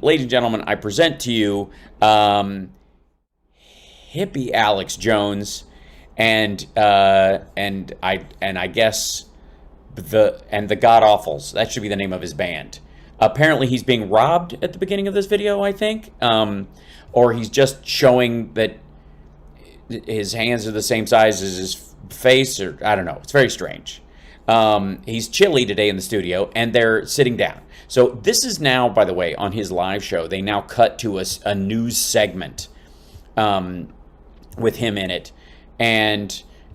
Ladies and gentlemen, I present to you hippie Alex Jones, and I guess the God Awfuls. That should be the name of his band. Apparently, he's being robbed at the beginning of this video, I think, or he's just showing that his hands are the same size as his face, or I don't know. It's very strange. He's chilly today in the studio, and they're sitting down. So this is now, by the way, on his live show, they now cut to a news segment with him in it. And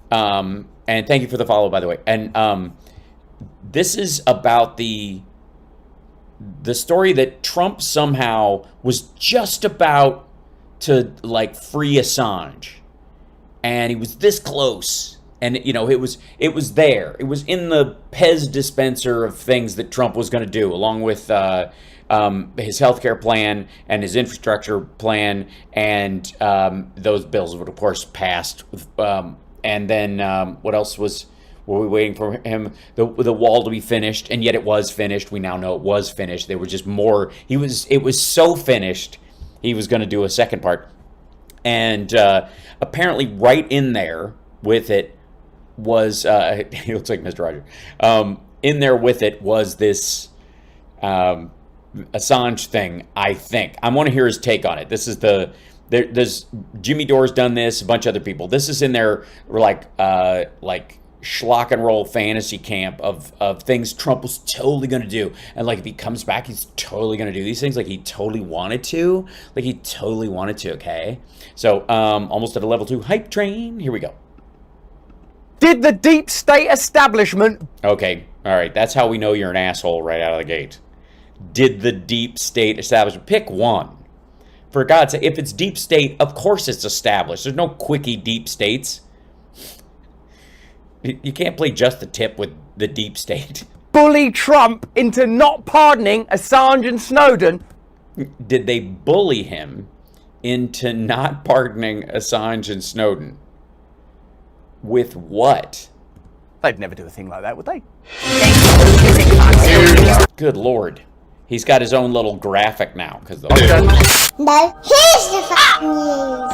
thank you for the follow, by the way. And this is about the story that Trump somehow was just about to, like, free Assange. And he was this close. And, you know, it was there. It was in the Pez dispenser of things that Trump was going to do, along with his healthcare plan and his infrastructure plan. And those bills would, of course, passed. And then what else were we waiting for him? The wall to be finished. And yet it was finished. We now know it was finished. There were just more. It was so finished, he was going to do a second part. And apparently right in there with it was he looks like Mr. Rogers. In there with it was this Assange thing. I think I want to hear his take on it. This is there's Jimmy Dore's done this, a bunch of other people. This is in their like schlock and roll fantasy camp of things Trump was totally going to do, and like if he comes back, he's totally going to do these things. Like he totally wanted to. Okay, so almost at a level 2 hype train. Here we go. Did the deep state establishment... Okay, all right, that's how we know you're an asshole right out of the gate. Did the deep state establishment... Pick one. For God's sake, if it's deep state, of course it's established. There's no quickie deep states. You can't play just the tip with the deep state. Bully Trump into not pardoning Assange and Snowden. Did they bully him into not pardoning Assange and Snowden? With what? They'd never do a thing like that, would they? Good Lord. He's got his own little graphic now. No, here's the fucking news.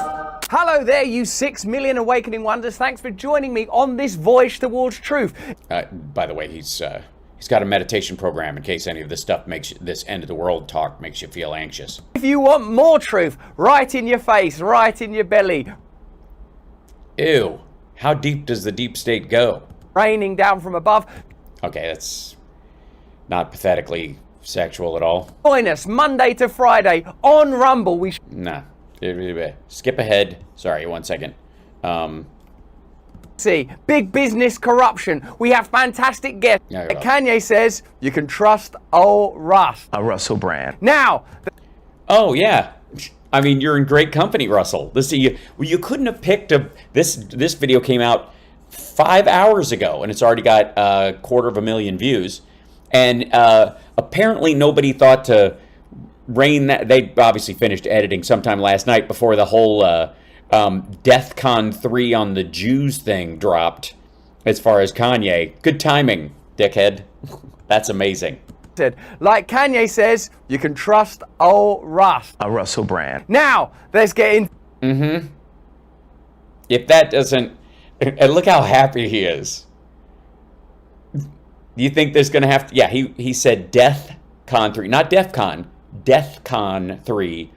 Hello there, you 6 million awakening wonders. Thanks for joining me on this voyage towards truth. By the way, he's got a meditation program in case any of this stuff this end of the world talk makes you feel anxious. If you want more truth, right in your face, right in your belly. Ew. How deep does the deep state go? Raining down from above. Okay, that's not pathetically sexual at all. Join us Monday to Friday on Rumble. Nah. Skip ahead. Sorry, 1 second. See, big business corruption. We have fantastic guests. Kanye says you can trust old Russ. A Russell Brand. Now. Oh, yeah. I mean, you're in great company, Russell. You couldn't have picked this video came out 5 hours ago, and it's already got 250,000 views. And apparently nobody thought to rein that. They obviously finished editing sometime last night before the whole DEFCON 3 on the Jews thing dropped, as far as Kanye. Good timing, dickhead. That's amazing. Like Kanye says, you can trust old Russ. A Russell Brand. Now, let's get in. Mm-hmm. If that doesn't... And look how happy he is. Do you think there's going to have to... Yeah, he said DEFCON 3. Not DEFCON. DEFCON 3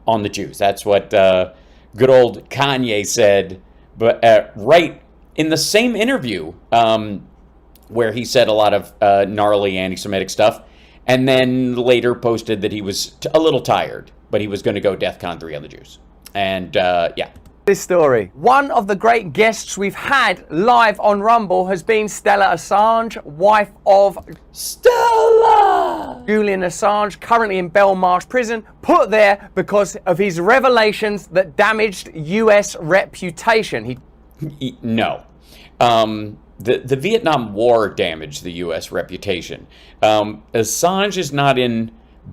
on the Jews. That's what good old Kanye said. But right in the same interview... where he said a lot of gnarly anti-Semitic stuff, and then later posted that he was a little tired, but he was going to go DEFCON 3 on the Jews. And, yeah. This story. One of the great guests we've had live on Rumble has been Stella Assange, wife of Stella! Julian Assange, currently in Belmarsh prison, put there because of his revelations that damaged U.S. reputation. No. The Vietnam War damaged the U.S. reputation. Assange is not in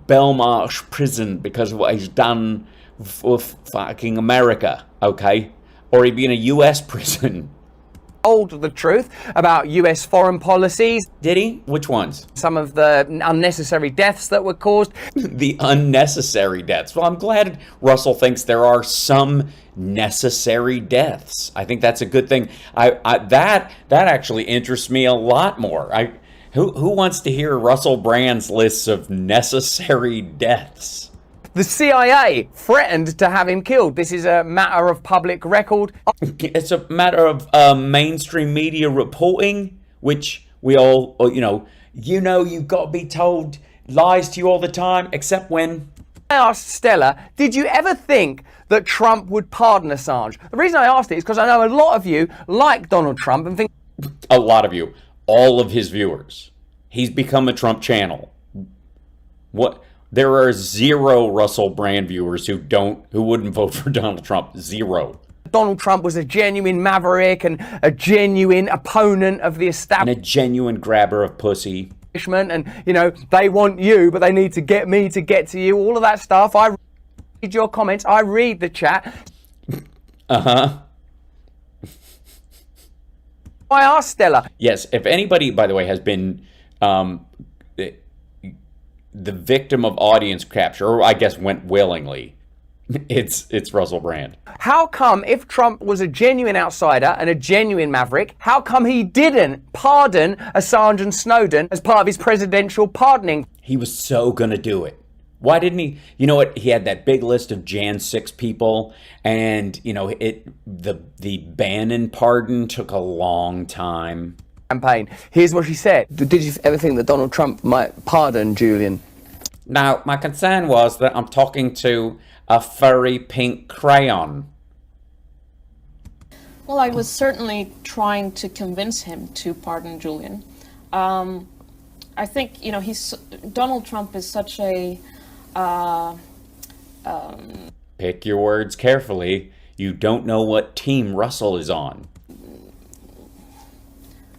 Belmarsh prison because of what he's done for fucking America, okay? Or he'd be in a U.S. prison. told the truth about US foreign policies. Did he? Which ones? Some of the unnecessary deaths that were caused. The unnecessary deaths. Well, I'm glad Russell thinks there are some necessary deaths. I think that's a good thing. That actually interests me a lot more. Who wants to hear Russell Brand's lists of necessary deaths? The CIA threatened to have him killed. This is a matter of public record. It's a matter of mainstream media reporting, which we all, you've got to be told lies to you all the time, except when... I asked Stella, did you ever think that Trump would pardon Assange? The reason I asked it is because I know a lot of you like Donald Trump and think... A lot of you. All of his viewers. He's become a Trump channel. What... There are 0 Russell Brand viewers who wouldn't vote for Donald Trump. 0. Donald Trump was a genuine maverick and a genuine opponent of the establishment. And a genuine grabber of pussy. And, they want you, but they need to get me to get to you. All of that stuff. I read your comments. I read the chat. Uh-huh. I asked Stella. Yes, if anybody, by the way, has been... the victim of audience capture, or I guess went willingly, it's Russell Brand. How come, if Trump was a genuine outsider and a genuine maverick, how come he didn't pardon Assange and Snowden as part of his presidential pardoning? He was so gonna do it. Why didn't he? You know what? He had that big list of Jan 6 people, and the Bannon pardon took a long time. Campaign. Here's what she said. Did you ever think that Donald Trump might pardon Julian? Now, my concern was that I'm talking to a furry pink crayon. Well, I was certainly trying to convince him to pardon Julian. I think, Donald Trump is such a... Pick your words carefully. You don't know what team Russell is on.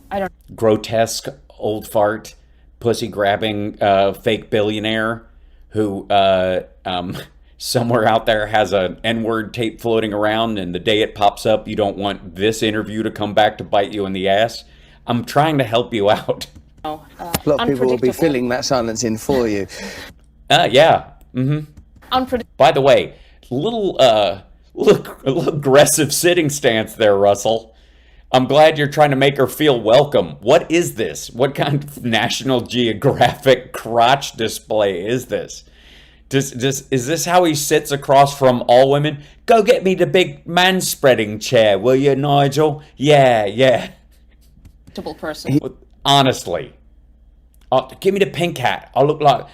I don't... Grotesque old fart, pussy grabbing fake billionaire who somewhere out there has an N-word tape floating around, and the day it pops up, you don't want this interview to come back to bite you in the ass. I'm trying to help you out. A lot of people will be filling that silence in for you. Yeah. Mm-hmm. By the way, little aggressive sitting stance there, Russell. I'm glad you're trying to make her feel welcome. What is this? What kind of National Geographic crotch display is this? Is this how he sits across from all women? Go get me the big man-spreading chair, will you, Nigel? Yeah. Person. Honestly. Give me the pink hat. I look like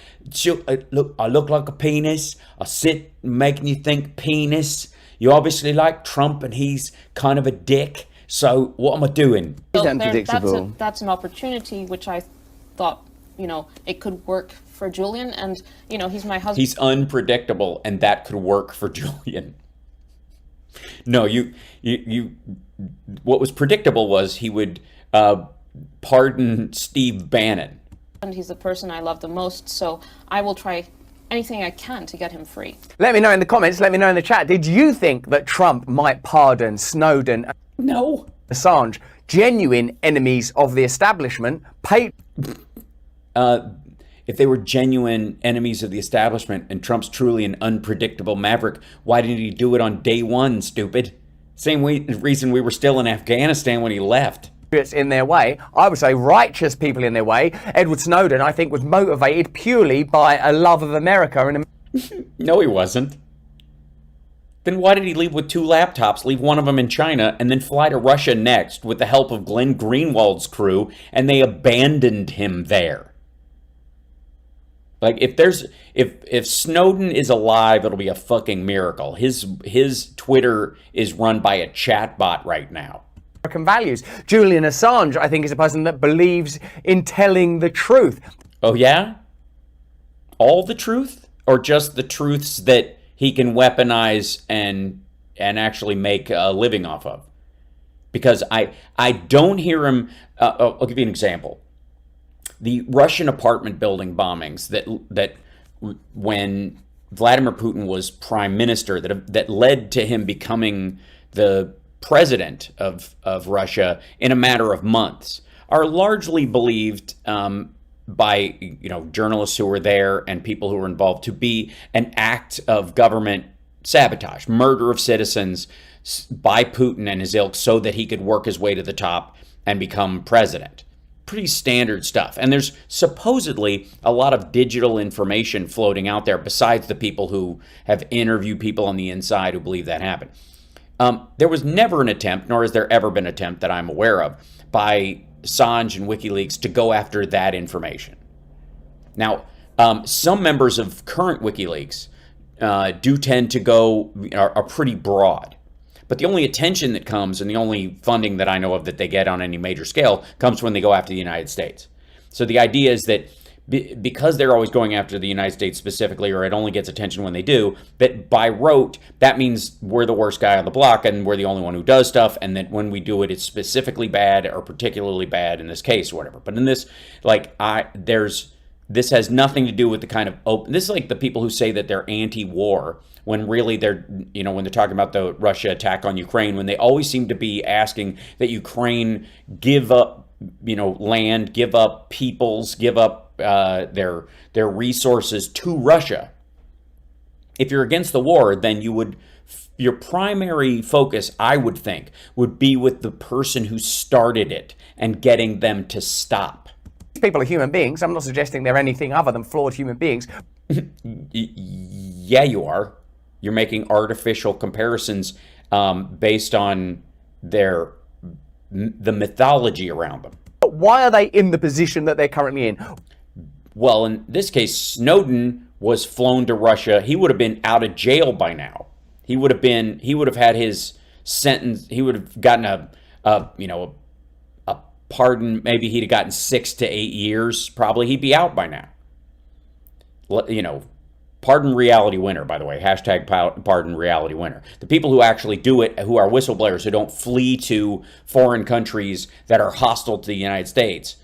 a penis. I sit making you think penis. You obviously like Trump and he's kind of a dick. So what am I doing? Well, that's an opportunity which I thought, it could work for Julian, and he's my husband. He's unpredictable, and that could work for Julian. No, you what was predictable was he would pardon Steve Bannon. And he's the person I love the most, so I will try anything I can to get him free. Let me know in the comments, let me know in the chat. Did you think that Trump might pardon Snowden? No. Assange, genuine enemies of the establishment, if they were genuine enemies of the establishment and Trump's truly an unpredictable maverick, why didn't he do it on day one, stupid? Same reason we were still in Afghanistan when he left. In their way, I would say righteous people in their way. Edward Snowden, I think, was motivated purely by a love of America. No, he wasn't. Then why did he leave with 2 laptops, leave one of them in China, and then fly to Russia next with the help of Glenn Greenwald's crew, and they abandoned him there? Like, if Snowden is alive, it'll be a fucking miracle. His Twitter is run by a chatbot right now. American values. Julian Assange, I think, is a person that believes in telling the truth. Oh, yeah? All the truth? Or just the truths that he can weaponize and actually make a living off of? Because I don't hear him... I'll give you an example. The Russian apartment building bombings that when Vladimir Putin was prime minister, that led to him becoming the president of Russia in a matter of months are largely believed by journalists who were there and people who were involved to be an act of government sabotage, murder of citizens by Putin and his ilk so that he could work his way to the top and become president. Pretty standard stuff. And there's supposedly a lot of digital information floating out there besides the people who have interviewed people on the inside who believe that happened. There was never an attempt, nor has there ever been an attempt that I'm aware of, by Assange and WikiLeaks to go after that information. Now, some members of current WikiLeaks do tend to are pretty broad. But the only attention that comes and the only funding that I know of that they get on any major scale comes when they go after the United States. So the idea is that because they're always going after the United States specifically, or it only gets attention when they do, that by rote, that means we're the worst guy on the block and we're the only one who does stuff, and that when we do it, it's specifically bad or particularly bad in this case or whatever. But in this, this has nothing to do with the kind of open. This is like the people who say that they're anti-war when really they're, when they're talking about the Russia attack on Ukraine, when they always seem to be asking that Ukraine give up, land, give up peoples, give up their resources to Russia. If you're against the war, then your primary focus, I would think, would be with the person who started it and getting them to stop. People are human beings. I'm not suggesting they're anything other than flawed human beings. Yeah, you are. You're making artificial comparisons based on the mythology around them. But why are they in the position that they're currently in? Well, in this case, Snowden was flown to Russia. He would have been out of jail by now. He would have had his sentence. He would have gotten a pardon. Maybe he'd have gotten 6 to 8 years. Probably he'd be out by now. Pardon reality winner, by the way. Hashtag pardon reality winner. The people who actually do it, who are whistleblowers, who don't flee to foreign countries that are hostile to the United States,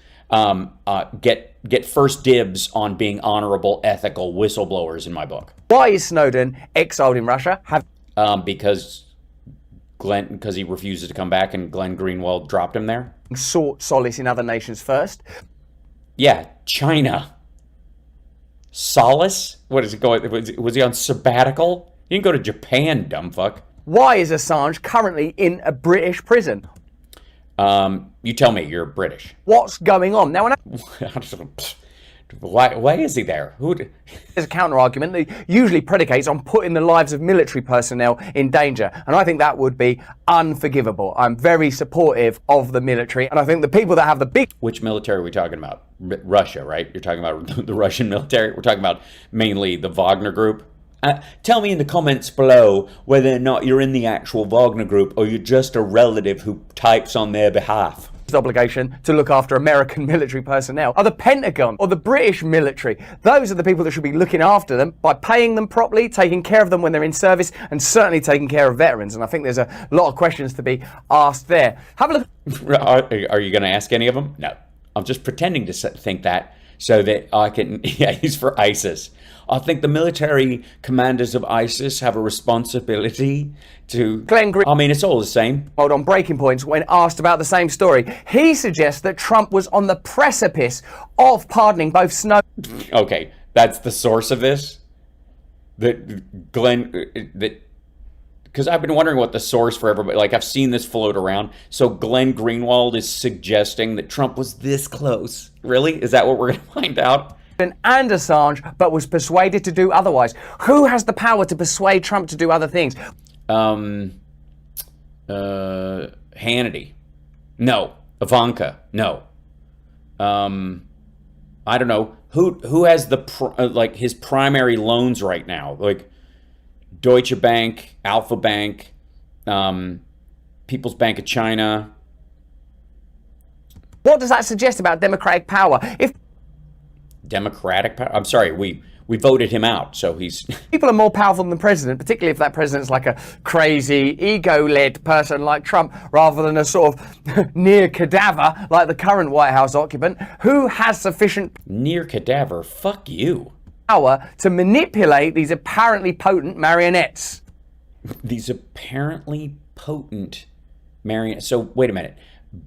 get first dibs on being honorable, ethical whistleblowers in my book. Why is Snowden exiled in Russia? Because he refuses to come back and Glenn Greenwald dropped him there. Sought solace in other nations first. Yeah, China. Solace? What is it going? Was he on sabbatical? He didn't go to Japan, dumb fuck. Why is Assange currently in a British prison? You tell me, you're British. What's going on? Now, why is he there? There's a counter-argument that usually predicates on putting the lives of military personnel in danger, and I think that would be unforgivable. I'm very supportive of the military, and I think the people that have the big... Which military are we talking about? Russia, right? You're talking about the Russian military? We're talking about mainly the Wagner Group? Tell me in the comments below whether or not you're in the actual Wagner Group or you're just a relative who types on their behalf. Obligation to look after American military personnel are the Pentagon or the British military. Those are the people that should be looking after them by paying them properly, taking care of them when they're in service, and certainly taking care of veterans. And I think there's a lot of questions to be asked there. Have a look. Are you going to ask any of them? No. I'm just pretending to think that so that I can... Yeah, he's for ISIS. I think the military commanders of ISIS have a responsibility to... I mean, it's all the same. Hold on, breaking points when asked about the same story. He suggests that Trump was on the precipice of pardoning both Snowden... Okay, that's the source of this? Because I've been wondering what the source for everybody... Like, I've seen this float around. So Glenn Greenwald is suggesting that Trump was this close. Really? Is that what we're going to find out? And Assange, but was persuaded to do otherwise. Who has the power to persuade Trump to do other things? Hannity. No. Ivanka. No. I don't know. Who has his primary loans right now? Like Deutsche Bank, Alpha Bank, People's Bank of China. What does that suggest about democratic power? If Democratic power? I'm sorry, we voted him out, so he's... People are more powerful than the president, particularly if that president's like a crazy, ego-led person like Trump, rather than a sort of near cadaver like the current White House occupant, who has sufficient... Near cadaver? Fuck you. ...power to manipulate these apparently potent marionettes. These apparently potent So wait a minute.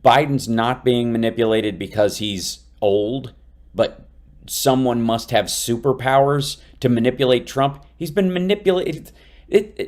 Biden's not being manipulated because he's old, but someone must have superpowers to manipulate Trump. He's been manipulated.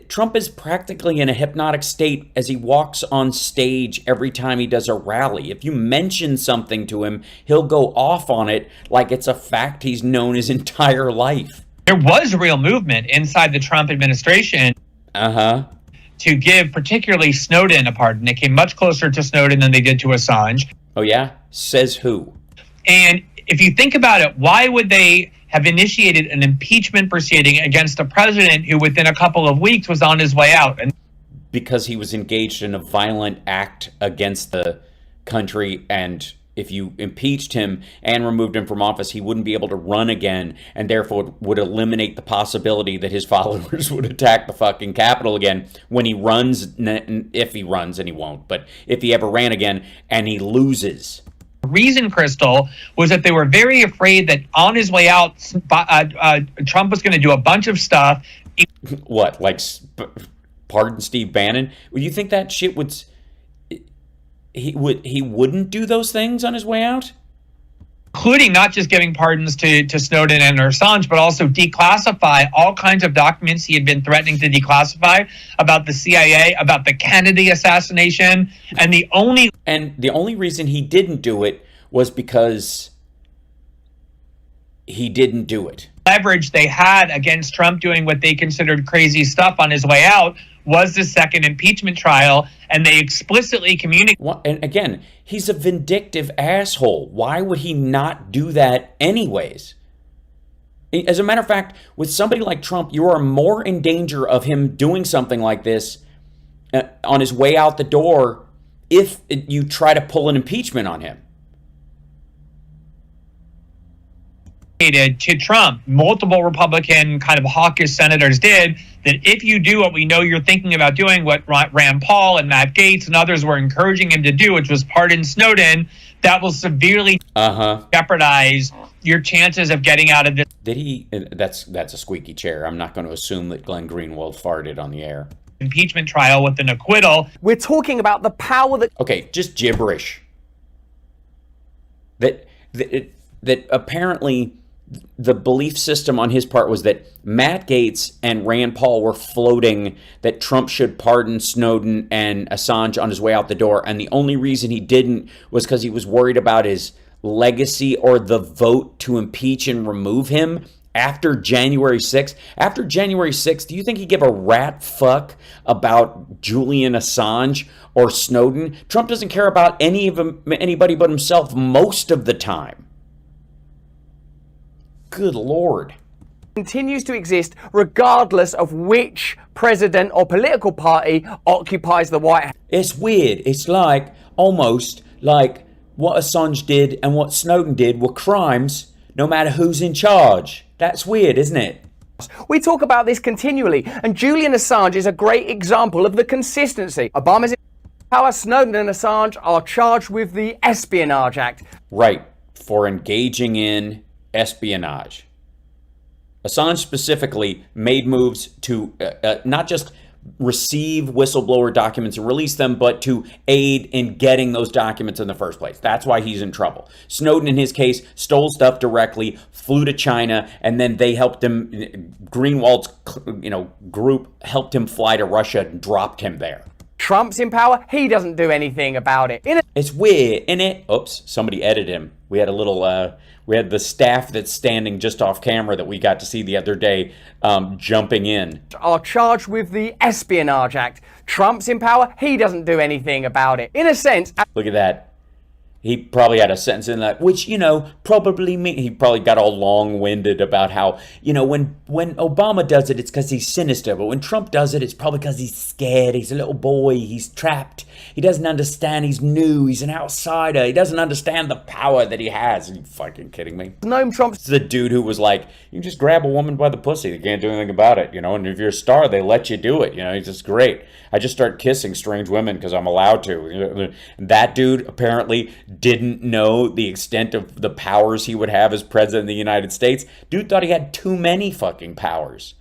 Trump is practically in a hypnotic state as he walks on stage every time he does a rally. If you mention something to him, he'll go off on it like it's a fact he's known his entire life. There was real movement inside the Trump administration to give particularly Snowden a pardon. It came much closer to Snowden than they did to Assange. Oh, yeah? Says who? And if you think about it, why would they have initiated an impeachment proceeding against a president who within a couple of weeks was on his way out? And because he was engaged in a violent act against the country, and if you impeached him and removed him from office, he wouldn't be able to run again, and therefore would eliminate the possibility that his followers would attack the fucking Capitol again when he runs, if he runs, and he won't, but if he ever ran again and he loses. the reason, Crystal, was that they were very afraid that on his way out, Trump was going to do a bunch of stuff. What, like, pardon Steve Bannon? Would you think that shit would... He wouldn't do those things on his way out? Including not just giving pardons to Snowden and Assange, but also declassify all kinds of documents he had been threatening to declassify about the CIA, about the Kennedy assassination. And the only reason he didn't do it was because he didn't do it. Leverage they had against Trump doing what they considered crazy stuff on his way out was the second impeachment trial, and they explicitly communicated. And again, he's a vindictive asshole. Why would he not do that anyways? As a matter of fact, with somebody like Trump, you are more in danger of him doing something like this on his way out the door if you try to pull an impeachment on him. To Trump, multiple Republican kind of hawkish senators did, that if you do what we know you're thinking about doing, what Rand Paul and Matt Gaetz and others were encouraging him to do, which was pardon Snowden, that will severely jeopardize your chances of getting out of this. Did he? That's a squeaky chair. I'm not going to assume that Glenn Greenwald farted on the air. Impeachment trial with an acquittal. We're talking about the power that... Okay, just gibberish. That apparently... the belief system on his part was that Matt Gaetz and Rand Paul were floating that Trump should pardon Snowden and Assange on his way out the door. And the only reason he didn't was because he was worried about his legacy or the vote to impeach and remove him after January 6th. After January 6th, do you think he'd give a rat fuck about Julian Assange or Snowden? Trump doesn't care about anybody but himself most of the time. Good Lord. Continues to exist regardless of which president or political party occupies the White House. It's weird. It's like, almost like what Assange did and what Snowden did were crimes no matter who's in charge. That's weird, isn't it? We talk about this continually, and Julian Assange is a great example of the consistency. Obama's in power, Snowden and Assange are charged with the Espionage Act. Right, for engaging in espionage. Assange specifically made moves to not just receive whistleblower documents and release them, but to aid in getting those documents in the first place. That's why he's in trouble. Snowden, in his case, stole stuff directly, flew to China, and then they helped him. Greenwald's, group helped him fly to Russia and dropped him there. Trump's in power. He doesn't do anything about it. It's weird, isn't it? Oops, somebody edited him. We had a little, we had the staff that's standing just off camera that we got to see the other day jumping in. Are charged with the Espionage Act. Trump's in power. He doesn't do anything about it. In a sense... Look at that. He probably had a sentence in that, which, probably he probably got all long-winded about how, when Obama does it, it's because he's sinister. But when Trump does it, it's probably because he's scared. He's a little boy. He's trapped. He doesn't understand. He's new. He's an outsider. He doesn't understand the power that he has. Are you fucking kidding me? Noam Trump's the dude who was like, you can just grab a woman by the pussy. They can't do anything about it, and if you're a star, they let you do it. He's just great. I just start kissing strange women because I'm allowed to. That dude apparently didn't know the extent of the powers he would have as president of the United States. Dude thought he had too many fucking powers.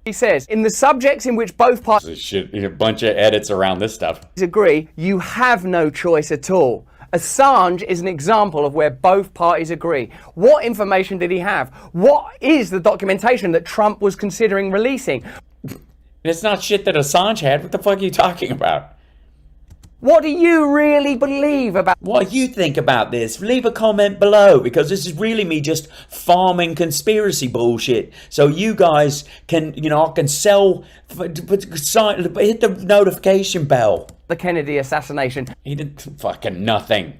He says, in the subjects in which both parties This shit, a bunch of edits around this stuff. agree, you have no choice at all. Assange is an example of where both parties agree. What information did he have? What is the documentation that Trump was considering releasing? It's not shit that Assange had. What the fuck are you talking about? What do you really believe about What you think about this? Leave a comment below, because this is really me just farming conspiracy bullshit. So you guys can, I can sell, hit the notification bell. the Kennedy assassination? He did fucking nothing.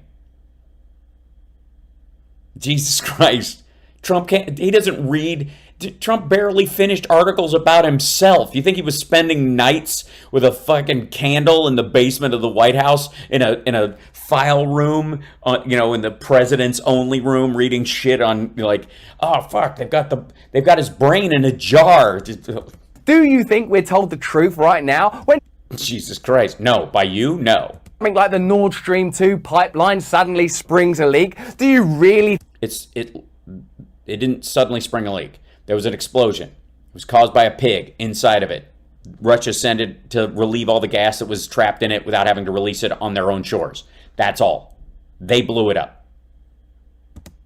Jesus Christ. He doesn't read. Trump barely finished articles about himself. You think he was spending nights with a fucking candle in the basement of the White House in a file room, in the president's only room, reading shit on oh fuck, they've got his brain in a jar. Do you think we're told the truth right now? When Jesus Christ, no. By you, no. something like the Nord Stream 2 pipeline suddenly springs a leak, do you really It didn't suddenly spring a leak. There was an explosion. It was caused by a pig inside of it. Russia sent it to relieve all the gas that was trapped in it without having to release it on their own shores. That's all. They blew it up.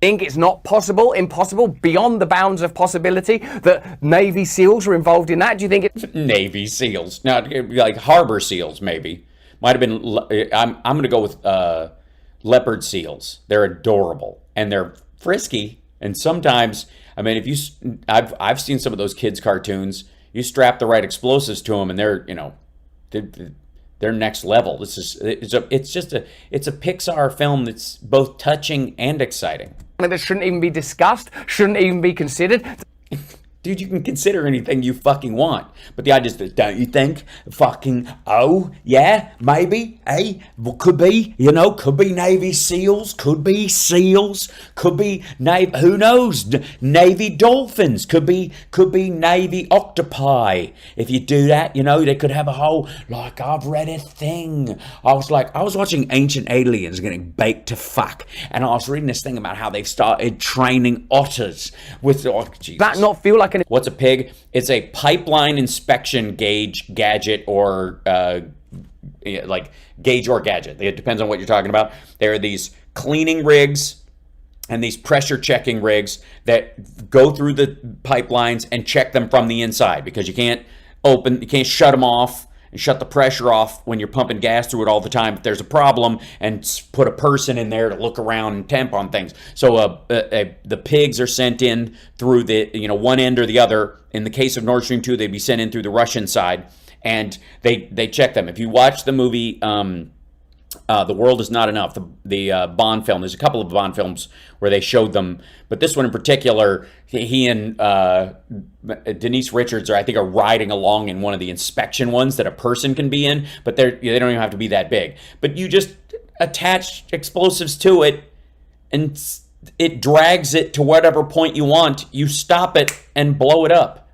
think it's not possible, impossible, beyond the bounds of possibility that Navy SEALs were involved in that? Do you think it... Navy SEALs. Not like harbor SEALs, maybe. Might have been... I'm going to go with leopard SEALs. They're adorable. And they're frisky. And sometimes... I mean, I've seen some of those kids' cartoons. You strap the right explosives to them, and they're next level. It's a Pixar film that's both touching and exciting. that shouldn't even be discussed, shouldn't even be considered? Dude, you can consider anything you fucking want. But the idea is, don't you think? Fucking, oh, yeah, maybe, hey, well, could be, could be Navy SEALs, could be SEALs, could be, who knows, Navy dolphins, could be Navy octopi. If you do that, they could have a whole, I've read a thing. I was watching Ancient Aliens getting baked to fuck, and I was reading this thing about how they've started training otters with, Jesus. That not feel like an... What's a pig? It's a pipeline inspection gadget, or gauge or gadget. It depends on what you're talking about. There are these cleaning rigs and these pressure checking rigs that go through the pipelines and check them from the inside, because you can't shut them off and shut the pressure off when you're pumping gas through it all the time if there's a problem, and put a person in there to look around and temp on things. So the pigs are sent in through the one end or the other. In the case of Nord Stream 2, they'd be sent in through the Russian side, and they check them. If you watch the movie The World Is Not Enough, the Bond film, there's a couple of Bond films where they showed them, but this one in particular, he and Denise Richards are riding along in one of the inspection ones that a person can be in, but they don't even have to be that big. But you just attach explosives to it, and it drags it to whatever point you want. You stop it and blow it up.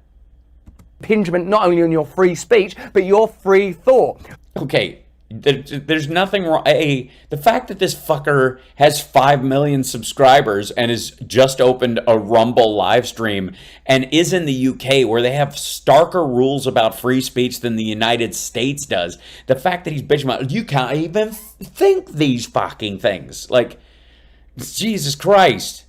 impingement not only on your free speech, but your free thought. Okay, there's nothing wrong. The fact that this fucker has 5 million subscribers and has just opened a Rumble live stream and is in the UK, where they have starker rules about free speech than the United States does. The fact that he's bitching about, you can't even think these fucking things. Jesus Christ.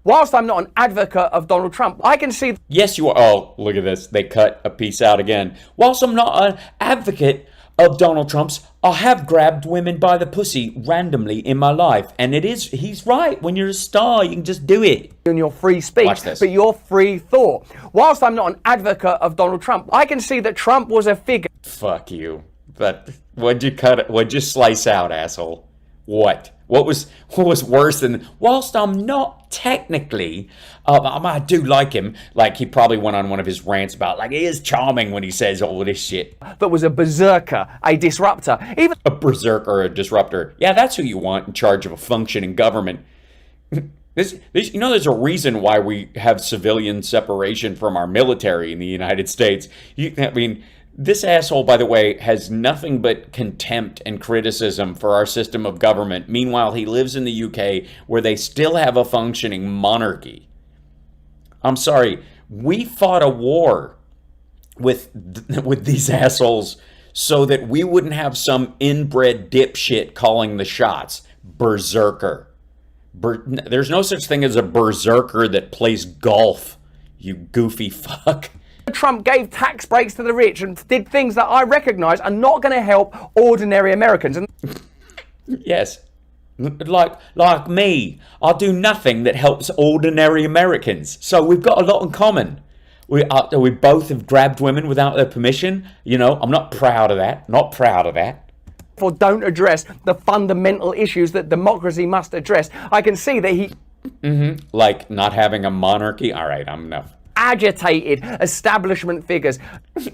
Whilst I'm not an advocate of Donald Trump, I can see... Yes, you are. Oh, look at this. They cut a piece out again. Whilst I'm not an advocate of Donald Trump's, I have grabbed women by the pussy randomly in my life. And he's right. When you're a star, you can just do it. ...on your free speech, Watch this. but your free thought. Whilst I'm not an advocate of Donald Trump, I can see that Trump was a figure... Fuck you. But what'd you cut? What'd you slice out, asshole? What? What was worse than, whilst I'm not technically, I do like him. He probably went on one of his rants about, he is charming when he says all this shit. but was a berserker, a disruptor. Even A berserker or a disruptor. Yeah, that's who you want in charge of a functioning government. There's a reason why we have civilian separation from our military in the United States. This asshole, by the way, has nothing but contempt and criticism for our system of government. Meanwhile, he lives in the UK, where they still have a functioning monarchy. I'm sorry, we fought a war with these assholes so that we wouldn't have some inbred dipshit calling the shots. Berserker. There's no such thing as a berserker that plays golf, you goofy fuck. Trump gave tax breaks to the rich and did things that I recognize are not going to help ordinary Americans. And Yes. Like me. I'll do nothing that helps ordinary Americans. So we've got a lot in common. We both have grabbed women without their permission. You know, I'm not proud of that. Not proud of that. therefore don't address the fundamental issues that democracy must address. I can see that he Like not having a monarchy. All right, I'm enough. agitated establishment figures.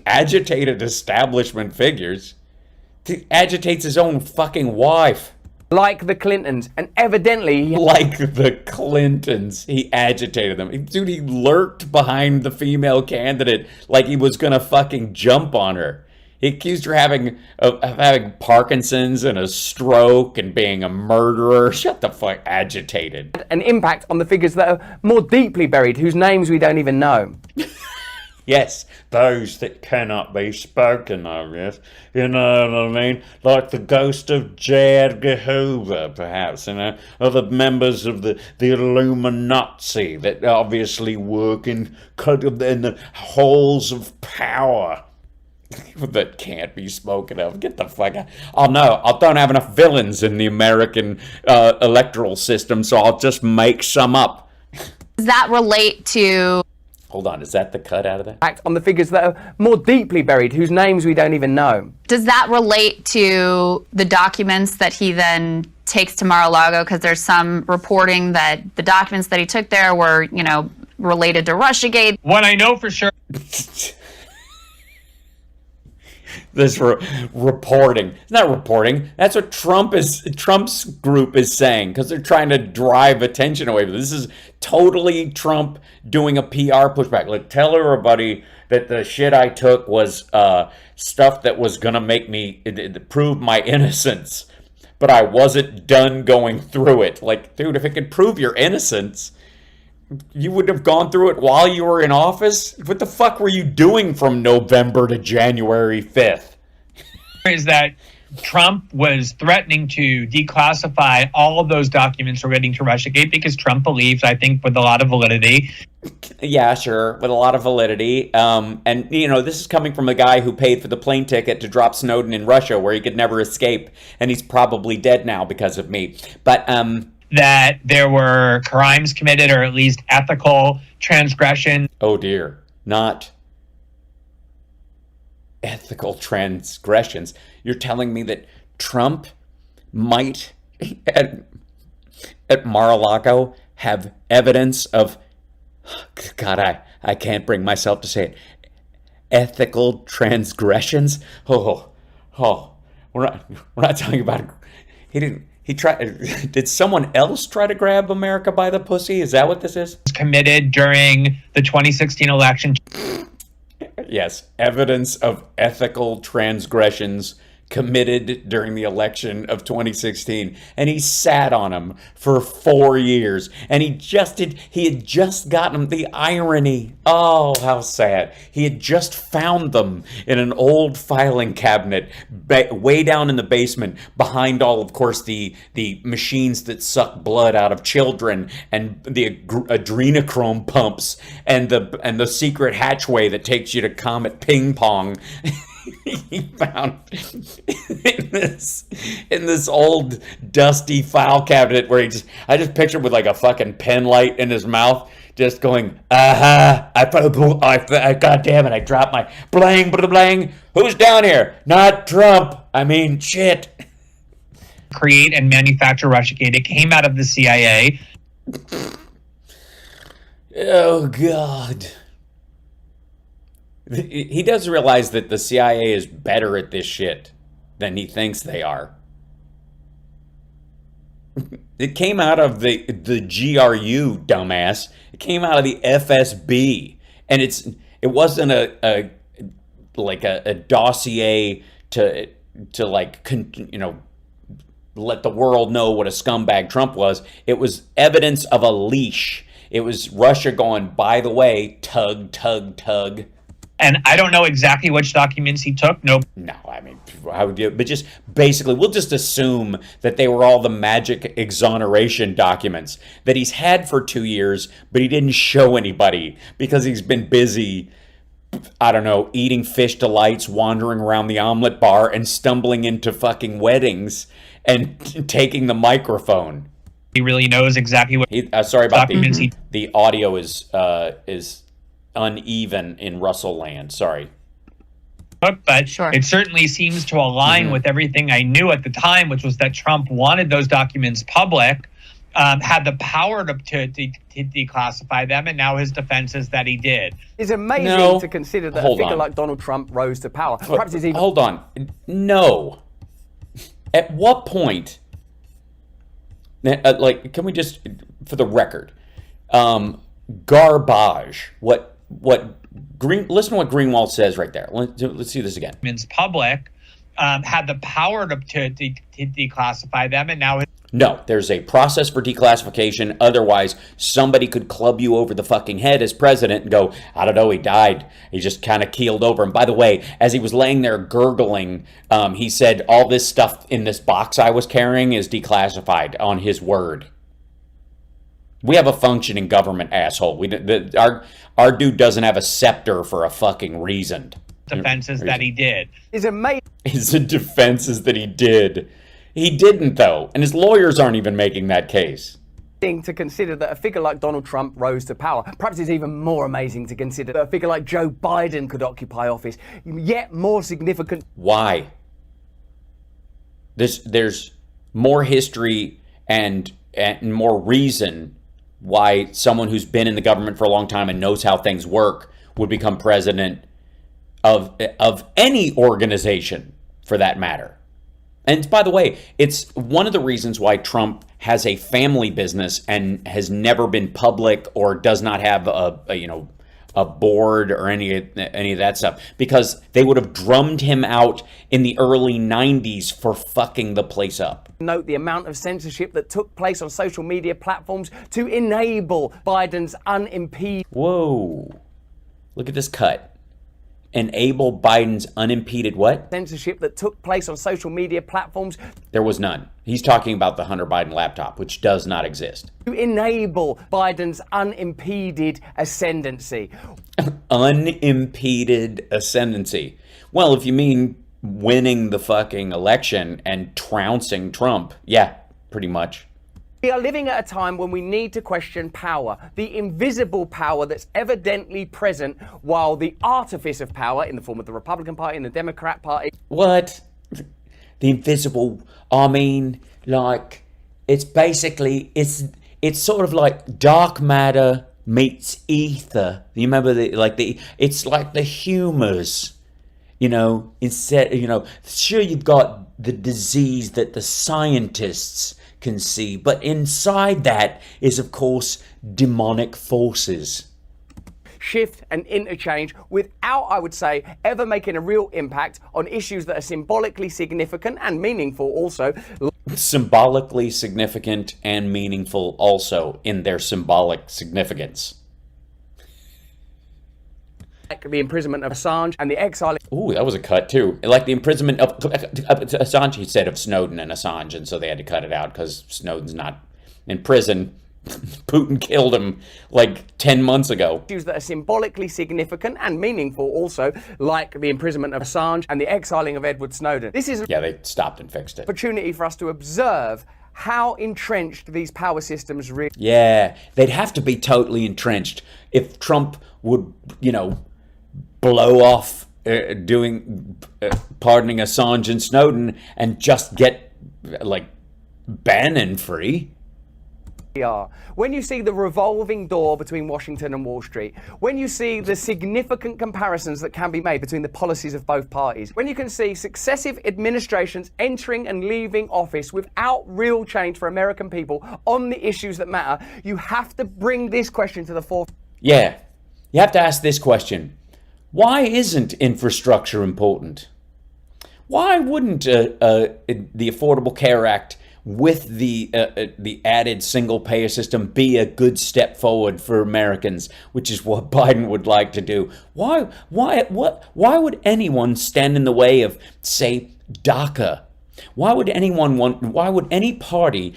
Agitated establishment figures. He agitates his own fucking wife. Like the Clintons, and evidently he Like the Clintons. He agitated them. Dude, he lurked behind the female candidate like he was gonna fucking jump on her. He accused her of having Parkinson's and a stroke and being a murderer. Shut the fuck. Agitated. an impact on the figures that are more deeply buried, whose names we don't even know. Yes, those that cannot be spoken of, yes. You know what I mean? Like the ghost of J. Edgar Hoover, perhaps, you know, or the members of the Illuminati that obviously work in the halls of power that can't be spoken of. Get the fuck out. Oh no, I don't have enough villains in the American electoral system, so I'll just make some up. Does that relate to... Hold on, is that the cut out of that? Act on the figures that are more deeply buried, whose names we don't even know. Does that relate to the documents that he then takes to Mar-a-Lago? Because there's some reporting that the documents that he took there were, you know, related to Russiagate. What I know for sure This reporting. It's not reporting. That's what Trump's group is saying, because they're trying to drive attention away. This is totally Trump doing a PR pushback. Like, tell everybody that the shit I took was stuff that was gonna make me prove my innocence, but I wasn't done going through it. Like, dude, if it could prove your innocence, you would have gone through it while you were in office? What the fuck were you doing from November to January 5th? is that Trump was threatening to declassify all of those documents relating to Russiagate because Trump believes, I think, with a lot of validity. Yeah, sure, with a lot of validity. And, you know, this is coming from a guy who paid for the plane ticket to drop Snowden in Russia where he could never escape, and he's probably dead now because of me. But, That there were crimes committed, or at least ethical transgression. oh dear, not ethical transgressions. You're telling me that Trump might, at Mar-a-Lago, have evidence of, God, I can't bring myself to say it, ethical transgressions? Oh, we're not talking about, did someone else try to grab America by the pussy? Is that what this is? Committed during the 2016 election. Yes, evidence of ethical transgressions committed during the election of 2016, and he sat on them for 4 years, and he had just gotten them. The irony, oh, how sad. He had just found them in an old filing cabinet way down in the basement behind all, of course, the machines that suck blood out of children, and the adrenochrome pumps, and the secret hatchway that takes you to Comet Ping Pong. He found in this old dusty file cabinet where I just picture with like a fucking pen light in his mouth, just going, God damn it, I dropped my blang, blang. Who's down here? Not Trump. I mean, shit. Create and manufacture Russiagate. It came out of the CIA. Oh, God. He does realize that the CIA is better at this shit than he thinks they are. It came out of the GRU, dumbass. It came out of the FSB, and it wasn't a dossier to like, you know, let the world know what a scumbag Trump was. It was evidence of a leash. It was Russia going, by the way, tug, tug, tug. And I don't know exactly which documents he took. No. No, I mean, how would you? But just basically, we'll just assume that they were all the magic exoneration documents that he's had for 2 years, but he didn't show anybody because he's been busy, I don't know, eating fish delights, wandering around the omelet bar, and stumbling into fucking weddings and taking the microphone. He really knows exactly what Sorry about documents the audio is uneven in Russell land. Sorry. took, but Sure. it certainly seems to align with everything I knew at the time, which was that Trump wanted those documents public, had the power to declassify them, and now his defense is that he did. It's amazing to consider that a Hold figure on. like Donald Trump rose to power. Perhaps it's even... Hold on. No. At what point... can we just, for the record, garbage, listen to what Greenwald says right there. Let's see this again. Documents public, had the power to declassify them, and now... No, there's a process for declassification. Otherwise, somebody could club you over the fucking head as president and go, I don't know, he died. He just kind of keeled over. And by the way, as he was laying there gurgling, he said, all this stuff in this box I was carrying is declassified on his word. We have a functioning government, asshole. Our dude doesn't have a scepter for a fucking reason. Defense is that he did. It's amazing. His defense is that he did. He didn't, though, and his lawyers aren't even making that case. To consider that a figure like Donald Trump rose to power. Perhaps it's even more amazing to consider that a figure like Joe Biden could occupy office. Yet more significant... Why? There's more history and more reason why someone who's been in the government for a long time and knows how things work would become president of any organization, for that matter. And by the way, it's one of the reasons why Trump has a family business and has never been public or does not have a board or any of that stuff, because they would have drummed him out in the early 90s for fucking the place up. Note the amount of censorship that took place on social media platforms to enable Biden's unimpeded... Whoa. Look at this cut. Enable Biden's unimpeded what? Censorship that took place on social media platforms. There was none. He's talking about the Hunter Biden laptop, which does not exist. To enable Biden's unimpeded ascendancy. Unimpeded ascendancy. Well, if you mean winning the fucking election and trouncing Trump, yeah, pretty much. We are living at a time when we need to question power, the invisible power that's evidently present, while the artifice of power in the form of the Republican Party and the Democrat Party... What? The invisible, I mean, like, it's basically, it's sort of like dark matter meets ether. You remember it's like the humors, instead, sure, you've got the disease that the scientists can see, but inside that is, of course, demonic forces. Shift and interchange without, I would say, ever making a real impact on issues that are symbolically significant and meaningful also. Symbolically significant and meaningful also in their symbolic significance. Like the imprisonment of Assange and the exile... Ooh, that was a cut too. Like the imprisonment of Assange, he said, of Snowden and Assange, and so they had to cut it out because Snowden's not in prison. Putin killed him like 10 months ago. Issues that are symbolically significant and meaningful also, like the imprisonment of Assange and the exiling of Edward Snowden. This is Yeah, they stopped and fixed it. an opportunity for us to observe how entrenched these power systems really... Yeah, they'd have to be totally entrenched if Trump would, blow off pardoning Assange and Snowden and just get, Bannon free. are. When you see the revolving door between Washington and Wall Street, when you see the significant comparisons that can be made between the policies of both parties, when you can see successive administrations entering and leaving office without real change for American people on the issues that matter, you have to bring this question to the forefront. Yeah, you have to ask this question. Why isn't infrastructure important? Why wouldn't the Affordable Care Act with the added single payer system, be a good step forward for Americans, which is what Biden would like to do. Why would anyone stand in the way of, say, DACA? Why would any party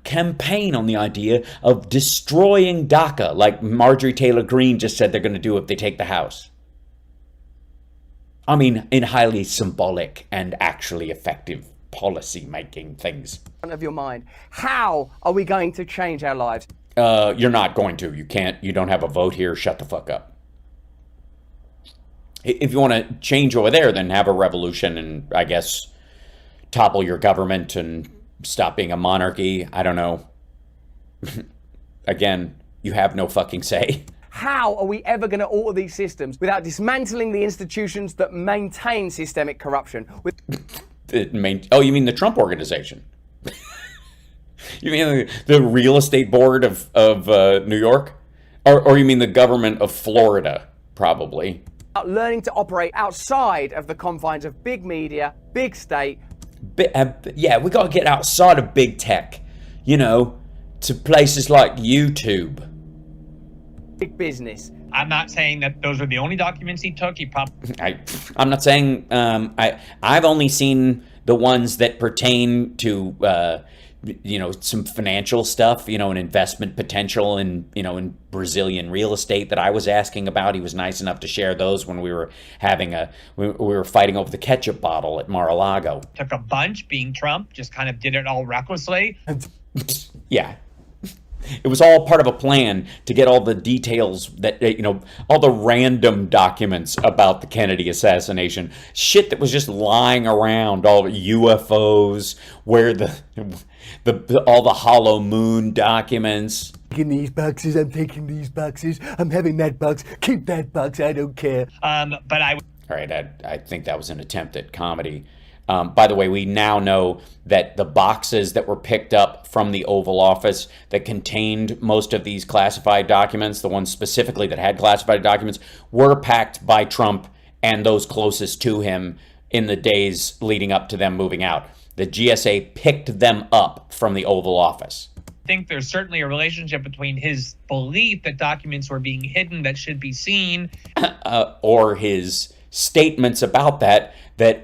campaign on the idea of destroying DACA, like Marjorie Taylor Greene just said they're going to do if they take the House? I mean, in highly symbolic and actually effective policy-making things. Of your mind. How are we going to change our lives? You're not going to. You can't. You don't have a vote here. Shut the fuck up. If you want to change over there, then have a revolution and, I guess, topple your government and stop being a monarchy. I don't know. Again, you have no fucking say. How are we ever going to alter these systems without dismantling the institutions that maintain systemic corruption? Oh, you mean the Trump Organization? You mean the real estate board of New York? Or you mean the government of Florida, probably? Learning to operate outside of the confines of big media, big state. Yeah, we got to get outside of big tech, to places like YouTube. Big business. I'm not saying that those are the only documents he took. He probably. I'm not saying. I've only seen the ones that pertain to some financial stuff. An investment potential in Brazilian real estate that I was asking about. He was nice enough to share those when we were we were fighting over the ketchup bottle at Mar-a-Lago. Took a bunch, being Trump, just kind of did it all recklessly. Yeah. It was all part of a plan to get all the details that, all the random documents about the Kennedy assassination. Shit that was just lying around, all UFOs, where all the hollow moon documents. Taking these boxes, I'm taking these boxes, I'm having that box, keep that box, I don't care. But I. All right, I think that was an attempt at comedy. By the way, we now know that the boxes that were picked up from the Oval Office that contained most of these classified documents, the ones specifically that had classified documents, were packed by Trump and those closest to him in the days leading up to them moving out. The GSA picked them up from the Oval Office. I think there's certainly a relationship between his belief that documents were being hidden that should be seen, or his statements about that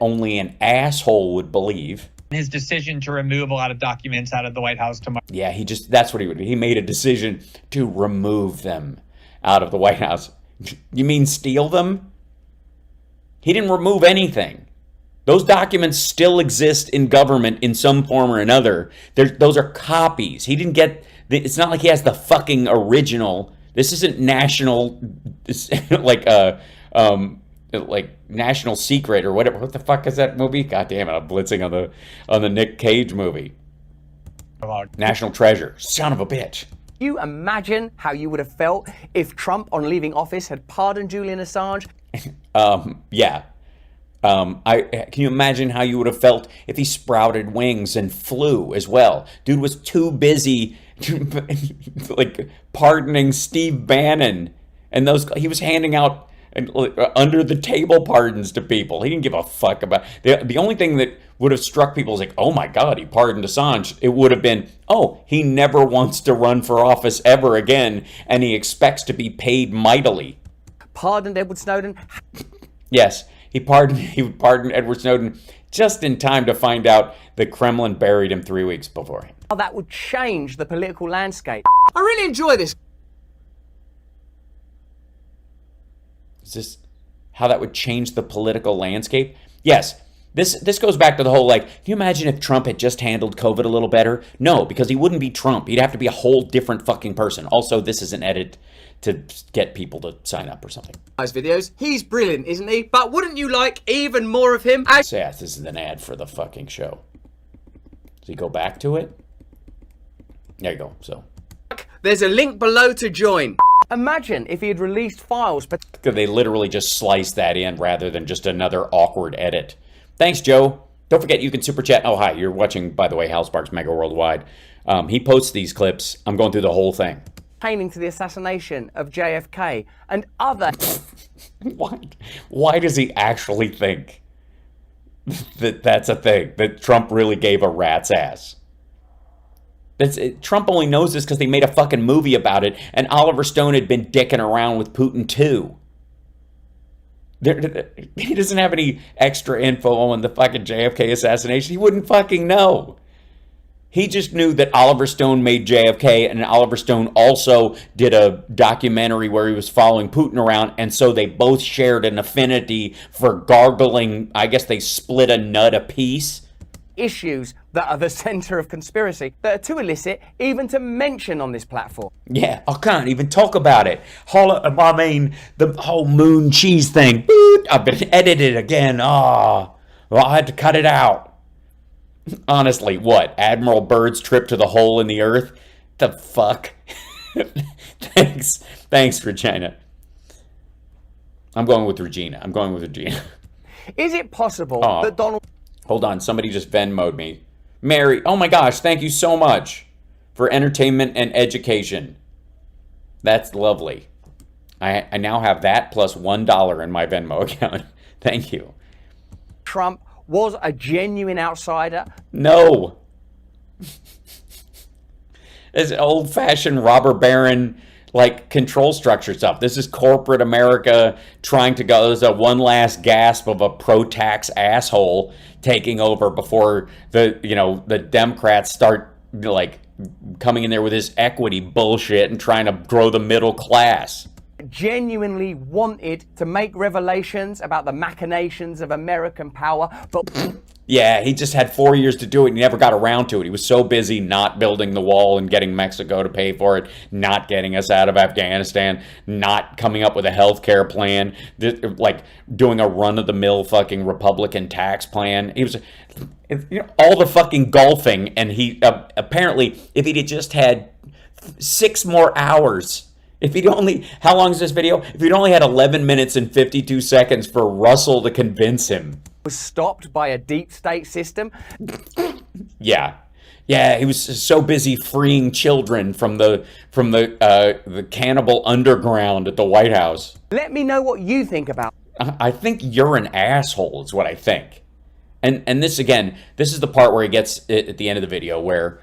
only an asshole would believe. His decision to remove a lot of documents out of the White House tomorrow. Yeah, that's what he would do. He made a decision to remove them out of the White House. You mean steal them? He didn't remove anything. Those documents still exist in government in some form or another. Those are copies. He didn't get... It's not like he has the fucking original. This isn't national... like National Secret or whatever. What the fuck is that movie? God damn it, I'm blitzing on the Nick Cage movie. National Treasure. Son of a bitch. You imagine how you would have felt if Trump, on leaving office, had pardoned Julian Assange? Yeah. Can you imagine how you would have felt if he sprouted wings and flew as well? Dude was too busy pardoning Steve Bannon and he was handing out under the table pardons to people. He didn't give a fuck about the only thing that would have struck people is like, oh my God, he pardoned Assange. It would have been, oh, he never wants to run for office ever again, and he expects to be paid mightily. Pardoned Edward Snowden? Yes, he pardoned Edward Snowden just in time to find out the Kremlin buried him 3 weeks beforehand. How that would change the political landscape. I really enjoy this. Is this how that would change the political landscape? Yes. This goes back to the whole, can you imagine if Trump had just handled COVID a little better? No, because he wouldn't be Trump. He'd have to be a whole different fucking person. Also, this is an edit to get people to sign up or something. Nice videos. He's brilliant, isn't he? But wouldn't you like even more of him? So yeah, this is an ad for the fucking show. Does he go back to it? There you go, so. There's a link below to join. Imagine if he had released files, but they literally just sliced that in rather than just another awkward edit. Thanks, Joe. Don't forget you can super chat. Oh, hi, you're watching, by the way, Hal Sparks Mega Worldwide. He posts these clips. I'm going through the whole thing. Pertaining to the assassination of JFK and other. Why does he actually think that that's a thing? That Trump really gave a rat's ass? Trump only knows this because they made a fucking movie about it, and Oliver Stone had been dicking around with Putin too. He doesn't have any extra info on the fucking JFK assassination. He wouldn't fucking know. He just knew that Oliver Stone made JFK, and Oliver Stone also did a documentary where he was following Putin around, and so they both shared an affinity for gargling. I guess they split a nut apiece. Issues that are the center of conspiracy that are too illicit even to mention on this platform. Yeah, I can't even talk about it. I mean, the whole moon cheese thing. I've been edited again. Well, I had to cut it out. Honestly, what? Admiral Byrd's trip to the hole in the earth? The fuck? Thanks, Regina. I'm going with Regina. Is it possible that Donald... Hold on, somebody just Venmo'd me. Mary, oh my gosh, thank you so much for entertainment and education. That's lovely. I now have that plus $1 in my Venmo account. Thank you. Trump was a genuine outsider? No. It's old-fashioned robber baron, like, control structure stuff. This is corporate America trying to go. There's a one last gasp of a pro-tax asshole taking over before the Democrats start, like, coming in there with this equity bullshit and trying to grow the middle class. Genuinely wanted to make revelations about the machinations of American power, but... Yeah, he just had 4 years to do it and he never got around to it. He was so busy not building the wall and getting Mexico to pay for it, not getting us out of Afghanistan, not coming up with a health care plan, like doing a run-of-the-mill fucking Republican tax plan. He was, all the fucking golfing, and he apparently, if he'd just had 6 more hours... how long is this video? If he'd only had 11 minutes and 52 seconds for Russell to convince him. Was stopped by a deep state system. Yeah, he was so busy freeing children from the cannibal underground at the White House. Let me know what you think about. I think you're an asshole is what I think. And this is the part where he gets at the end of the video where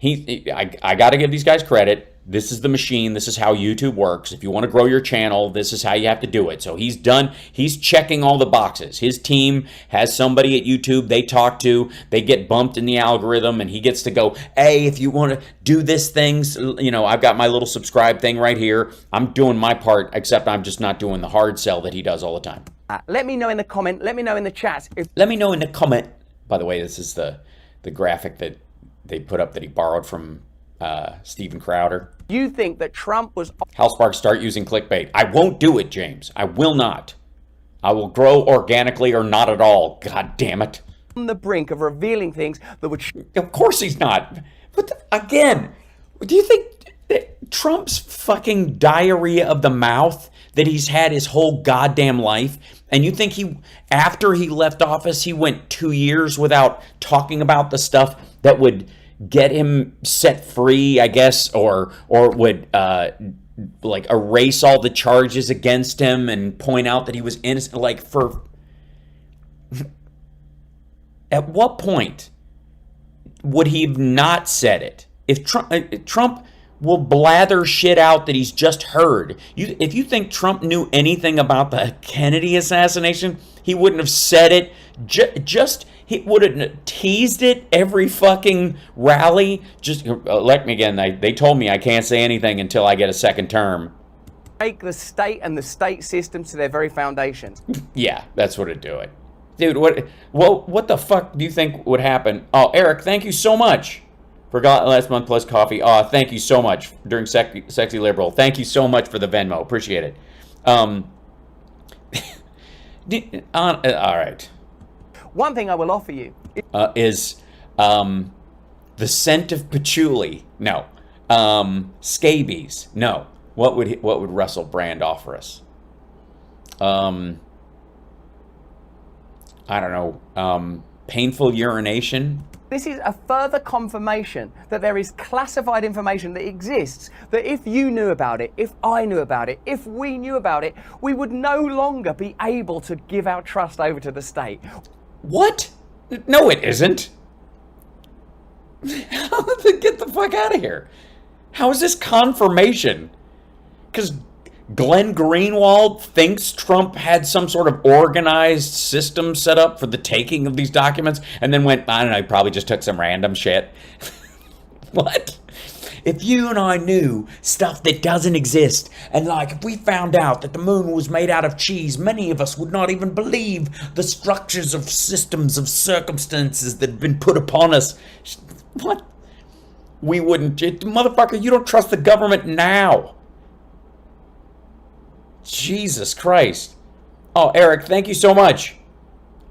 I got to give these guys credit. This is the machine. This is how YouTube works. If you want to grow your channel, this is how you have to do it. So he's done. He's checking all the boxes. His team has somebody at YouTube they talk to. They get bumped in the algorithm, and he gets to go, hey, if you want to do this things, I've got my little subscribe thing right here. I'm doing my part, except I'm just not doing the hard sell that he does all the time. Let me know in the comment. Let me know in the chat. Let me know in the comment. By the way, this is the graphic that they put up that he borrowed from Steven Crowder. You think that Trump was... Hal Sparks, start using clickbait. I won't do it, James. I will not. I will grow organically or not at all. God damn it. On the brink of revealing things that would... Of course he's not. But again, do you think that Trump's fucking diarrhea of the mouth that he's had his whole goddamn life, and you think after he left office, he went 2 years without talking about the stuff that would get him set free, I guess, or would like erase all the charges against him and point out that he was innocent? Like, for at what point would he have not said it? If Trump will blather shit out that he's just heard. If you think Trump knew anything about the Kennedy assassination, he wouldn't have said it. He would have teased it every fucking rally. Just elect me again. They told me I can't say anything until I get a second term. Take the state and the state systems to their very foundations. Yeah, that's what it'd do it. Dude, what the fuck do you think would happen? Oh, Eric, thank you so much for last month plus coffee. Oh, thank you so much during Sexy Liberal. Thank you so much for the Venmo. Appreciate it. All right. One thing I will offer you is the scent of patchouli. No. Scabies. No. What would Russell Brand offer us? I don't know. Painful urination. This is a further confirmation that there is classified information that exists, that if you knew about it, if I knew about it, if we knew about it, we would no longer be able to give our trust over to the state. What? No, it isn't. Get the fuck out of here. How is this confirmation? Because Glenn Greenwald thinks Trump had some sort of organized system set up for the taking of these documents and then went, I don't know, he probably just took some random shit. What? If you and I knew stuff that doesn't exist, and like if we found out that the moon was made out of cheese, many of us would not even believe the structures of systems of circumstances that have been put upon us. What? We wouldn't. Motherfucker, you don't trust the government now. Jesus Christ. Oh, Eric, thank you so much.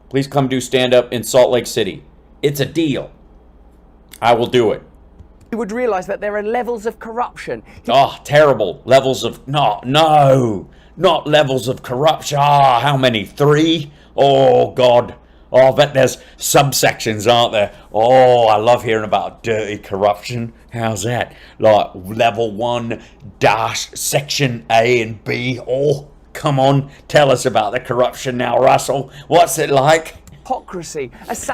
Please come do stand-up in Salt Lake City. It's a deal. I will do it. You would realize that there are levels of corruption. Oh, terrible. Levels of... No. Not levels of corruption. Ah, how many? 3? Oh, God. Oh, I bet there's subsections, aren't there? Oh, I love hearing about dirty corruption. How's that? Like level 1 dash section A and B. Oh, come on. Tell us about the corruption now, Russell. What's it like? Hypocrisy.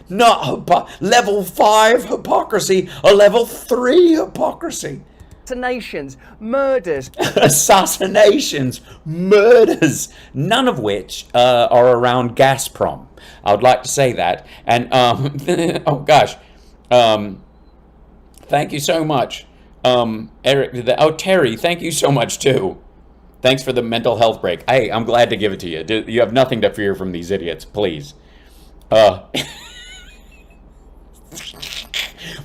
Not level 5 hypocrisy, or level 3 hypocrisy. Assassinations, murders. Assassinations, murders, none of which are around Gazprom. I would like to say that. And, oh gosh, thank you so much. Eric, Terry, thank you so much too. Thanks for the mental health break. Hey, I'm glad to give it to you. You have nothing to fear from these idiots, please.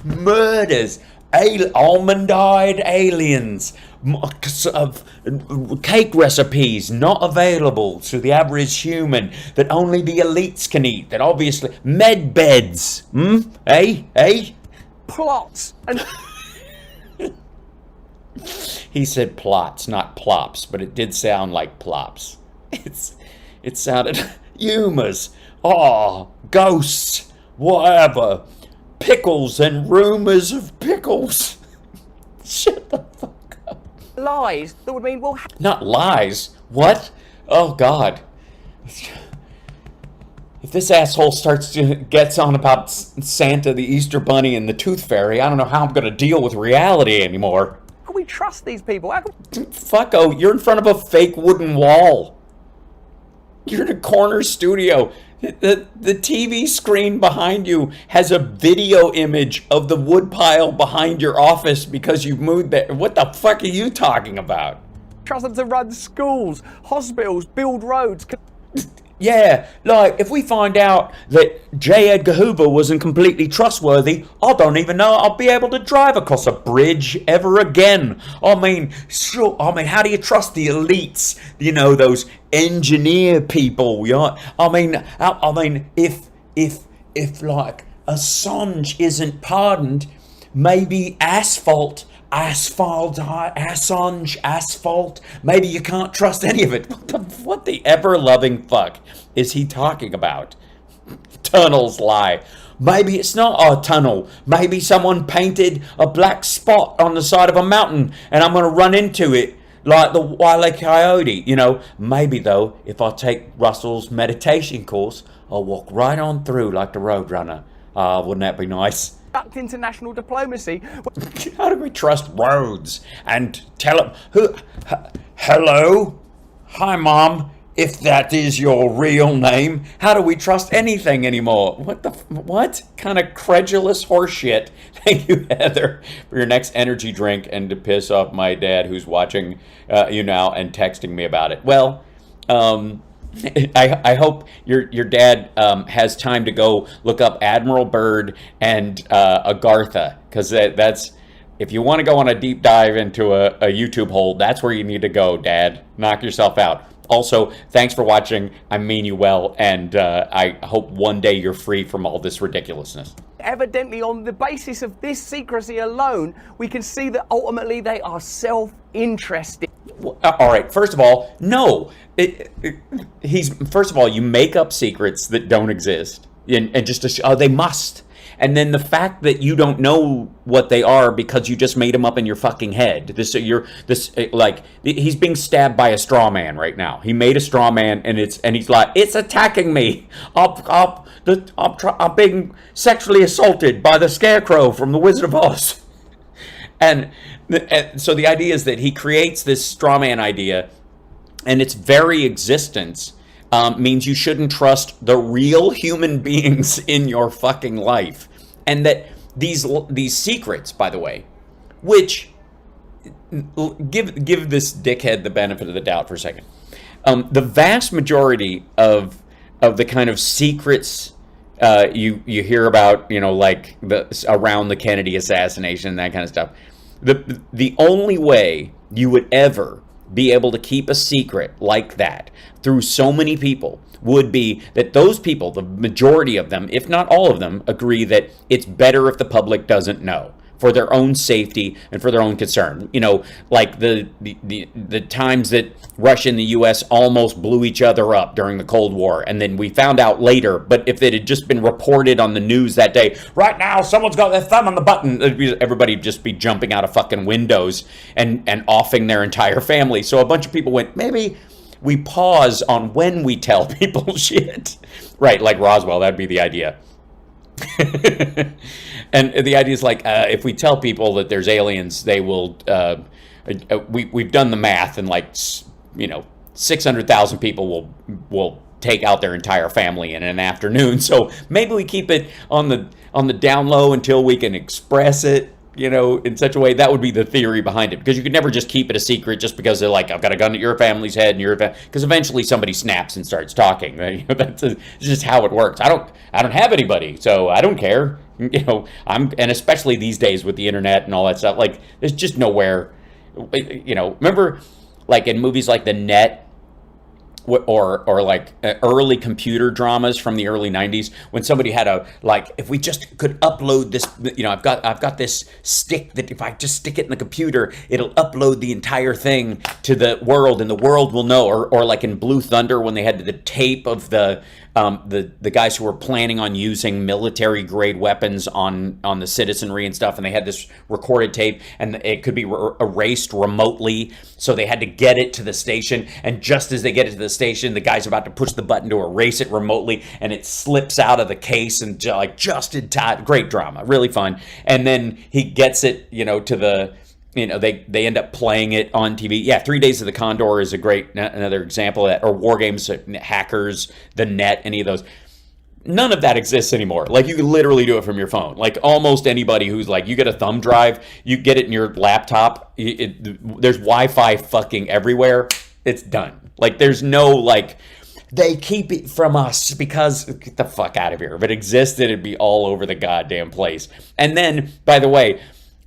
Murders, almond-eyed aliens, cake recipes not available to the average human that only the elites can eat, that obviously, med beds, Hey? Plots. And He said plots, not plops, but it did sound like plops. It sounded humors. Oh, ghosts, whatever. Pickles and rumors of pickles. Shut the fuck up. lies that would mean, well... Not lies. What? Oh, God. If this asshole gets on about Santa, the Easter Bunny, and the Tooth Fairy, I don't know how I'm going to deal with reality anymore. How can we trust these people? Fucko, you're in front of a fake wooden wall. You're in a corner studio. The TV screen behind you has a video image of the woodpile behind your office because you've moved there. What the fuck are you talking about? Trust them to run schools, hospitals, build roads. Yeah, like, if we find out that J. Edgar Hoover wasn't completely trustworthy, I don't even know I'll be able to drive across a bridge ever again. I mean, how do you trust the elites? You know, those engineer people. You know? I mean, if like, Assange isn't pardoned, maybe Assange, maybe you can't trust any of it. What the ever-loving fuck is he talking about? Tunnels lie. Maybe it's not a tunnel. Maybe someone painted a black spot on the side of a mountain and I'm going to run into it like the Wile E. Coyote. You know, maybe though, if I take Russell's meditation course, I'll walk right on through like the Roadrunner. Wouldn't that be nice? International diplomacy. How do we trust roads and tell them hello, hi mom, if that is your real name? How do we trust anything anymore? What kind of credulous horseshit? Thank you, Heather, for your next energy drink and to piss off my dad who's watching you now and texting me about it. Well, I hope your dad has time to go look up Admiral Byrd and Agartha, because that's, if you want to go on a deep dive into a YouTube hole, that's where you need to go, Dad. Knock yourself out. Also, thanks for watching. I mean you well, and I hope one day you're free from all this ridiculousness. Evidently, on the basis of this secrecy alone, we can see that ultimately they are self-interested. All right, first of all, no. First of all, you make up secrets that don't exist, and just they must. And then the fact that you don't know what they are because you just made them up in your fucking head. He's being stabbed by a straw man right now. He made a straw man, and he's like, it's attacking me. I'm being sexually assaulted by the Scarecrow from The Wizard of Oz. And so the idea is that he creates this straw man idea, and its very existence means you shouldn't trust the real human beings in your fucking life. And that these secrets, by the way, which give this dickhead the benefit of the doubt for a second. The vast majority of the kind of secrets you hear about, like around the Kennedy assassination and that kind of stuff. The only way you would ever be able to keep a secret like that through so many people would be that those people, the majority of them, if not all of them, agree that it's better if the public doesn't know, for their own safety and for their own concern. Like the times that Russia and the U.S. almost blew each other up during the Cold War, and then we found out later, but if it had just been reported on the news that day, right now someone's got their thumb on the button, everybody would just be jumping out of fucking windows and offing their entire family. So a bunch of people went, maybe we pause on when we tell people shit. Right, like Roswell, that'd be the idea. And the idea is like, if we tell people that there's aliens, they will. We've done the math, and 600,000 people will take out their entire family in an afternoon. So maybe we keep it on the down low until we can express it, in such a way. That would be the theory behind it, because you could never just keep it a secret just because they're like, I've got a gun at your family's head, and because eventually somebody snaps and starts talking. That's just how it works. I don't have anybody, so I don't care. And especially these days with the internet and all that stuff, like there's just nowhere, remember like in movies like The Net, or like early computer dramas from the early 90s, when somebody had if we just could upload this, I've got this stick that if I just stick it in the computer, it'll upload the entire thing to the world, and the world will know. Or like in Blue Thunder, when they had the tape of the guys who were planning on using military grade weapons on the citizenry and stuff, and they had this recorded tape, and it could be erased remotely, so they had to get it to the station, and just as they get it to the station, the guy's about to push the button to erase it remotely, and it slips out of the case, and just in time. Great drama, really fun. And then he gets it, to the, they end up playing it on TV. Yeah, 3 Days of the Condor is another example of that, or War Games, Hackers, The Net, any of those. None of that exists anymore. Like, you can literally do it from your phone. Like, almost anybody who's like, you get a thumb drive, you get it in your laptop, there's Wi-Fi fucking everywhere. It's done. Like, there's no, they keep it from us because, get the fuck out of here. If it existed, it'd be all over the goddamn place. And then, by the way,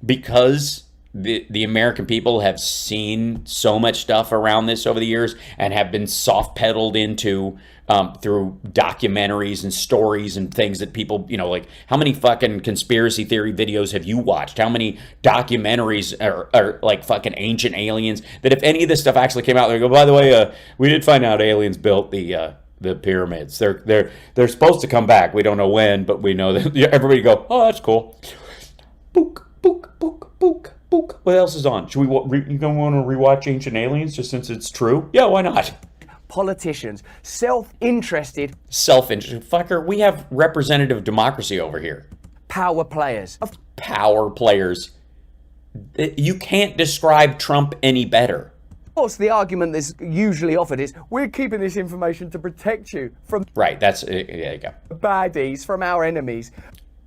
because the American people have seen so much stuff around this over the years and have been soft pedaled into through documentaries and stories and things that people, how many fucking conspiracy theory videos have you watched? How many documentaries are like fucking ancient aliens, that if any of this stuff actually came out, they go, by the way, we did find out aliens built the pyramids. They're supposed to come back. We don't know when, but we know that. Everybody go, oh, that's cool. Book, book, book, book. Book. What else is on? Should you don't want to rewatch Ancient Aliens just since it's true? Yeah, why not? Politicians, self-interested fucker. We have representative democracy over here. Power players. Power players. You can't describe Trump any better. Of course, the argument that's usually offered is, we're keeping this information to protect you from right. There you go. Baddies, from our enemies.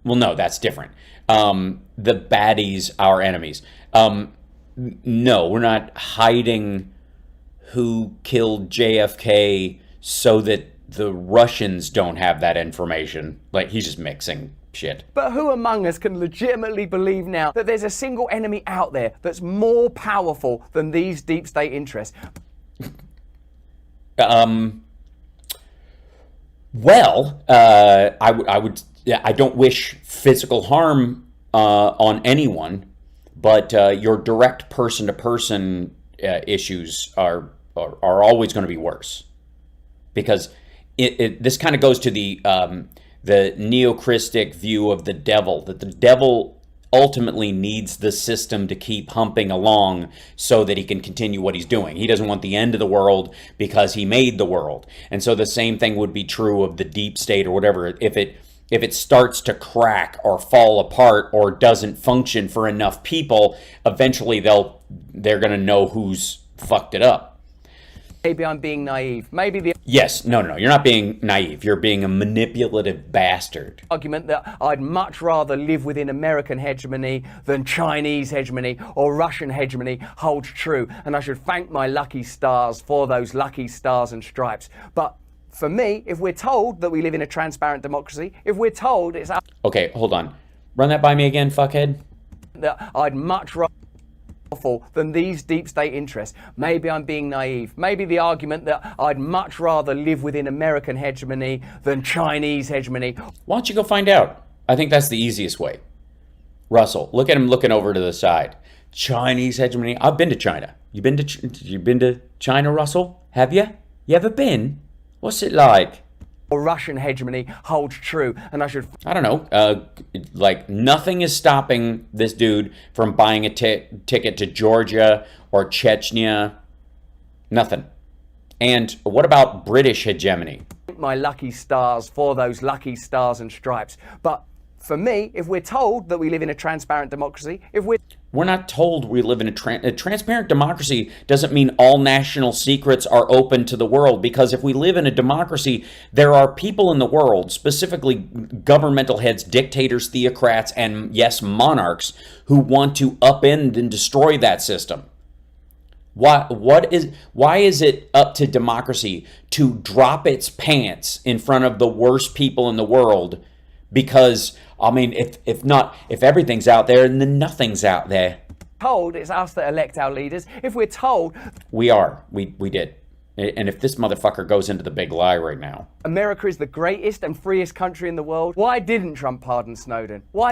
Well, no, that's different. The baddies, our enemies. No, we're not hiding who killed JFK so that the Russians don't have that information. Like, he's just mixing shit. But who among us can legitimately believe now that there's a single enemy out there that's more powerful than these deep state interests? Well, I would. Yeah, I don't wish physical harm on anyone, but your direct person-to-person issues are always going to be worse, because this kind of goes to the neo-Christic view of the devil, that the devil ultimately needs the system to keep humping along so that he can continue what he's doing. He doesn't want the end of the world because he made the world. And so the same thing would be true of the deep state or whatever. If it starts to crack or fall apart or doesn't function for enough people, eventually they're going to know who's fucked it up. Maybe I'm being naive. Maybe the Yes, no, you're not being naive. You're being a manipulative bastard. argument that I'd much rather live within American hegemony than Chinese hegemony or Russian hegemony holds true, and I should thank my lucky stars for those lucky stars and stripes. But for me, if we're told that we live in a transparent democracy, if we're told it's up Okay, hold on. Run that by me again, fuckhead. that I'd much rather than these deep state interests. Maybe I'm being naive. Maybe the argument that I'd much rather live within American hegemony than Chinese hegemony. Why don't you go find out? I think that's the easiest way. Russell, look at him looking over to the side. Chinese hegemony. I've been to China. You been to China, Russell? Have you? You ever been? What's it like? Or Russian hegemony holds true, and I should I don't know. Like nothing is stopping this dude from buying a ticket to Georgia or Chechnya. Nothing. And what about British hegemony? thank my lucky stars for those lucky stars and stripes. But for me, if we're told that we live in a transparent democracy, if we're not told we live in a transparent democracy doesn't mean all national secrets are open to the world, because if we live in a democracy, there are people in the world, specifically governmental heads, dictators, theocrats, and yes, monarchs, who want to upend and destroy that system. Why is it up to democracy to drop its pants in front of the worst people in the world? Because, I mean, if everything's out there, then nothing's out there. Told it's us that elect our leaders. If we're told we did. And if this motherfucker goes into the big lie right now, America is the greatest and freest country in the world, why didn't Trump pardon Snowden? Why?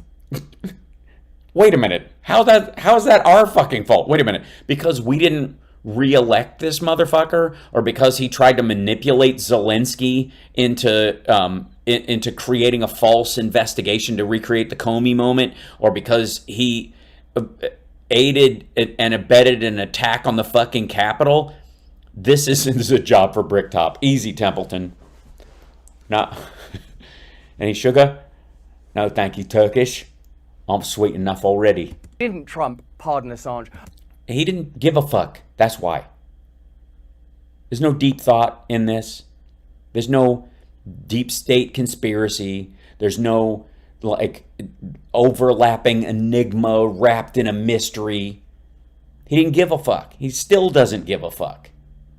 Wait a minute. How is that our fucking fault? Wait a minute. Because we didn't re-elect this motherfucker, or because he tried to manipulate Zelensky into creating a false investigation to recreate the Comey moment, or because he aided and abetted an attack on the fucking Capitol? This is a job for Bricktop. Easy, Templeton. Not any sugar? No, thank you, Turkish. I'm sweet enough already. Didn't Trump pardon Assange? He didn't give a fuck. That's why. There's no deep thought in this. There's no deep state conspiracy. There's no like overlapping enigma wrapped in a mystery. He didn't give a fuck. He still doesn't give a fuck.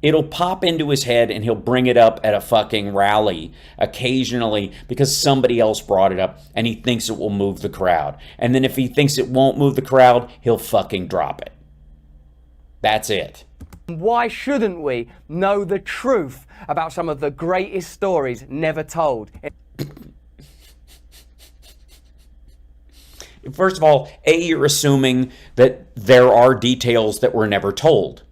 It'll pop into his head and he'll bring it up at a fucking rally occasionally because somebody else brought it up and he thinks it will move the crowd. And then if he thinks it won't move the crowd, he'll fucking drop it. That's it. Why shouldn't we know the truth about some of the greatest stories never told? First of all, you're assuming that there are details that were never told.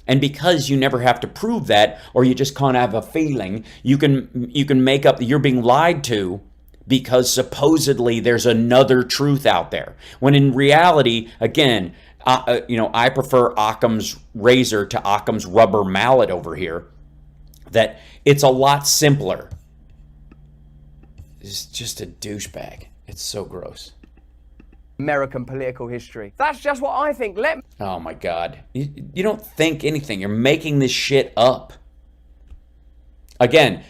And because you never have to prove that, or you just kind of have a feeling, you can make up that you're being lied to because supposedly there's another truth out there. When in reality, again, I prefer Occam's razor to Occam's rubber mallet over here. That it's a lot simpler. It's just a douchebag. It's so gross. American political history. That's just what I think. Oh my God. You don't think anything. You're making this shit up. Again,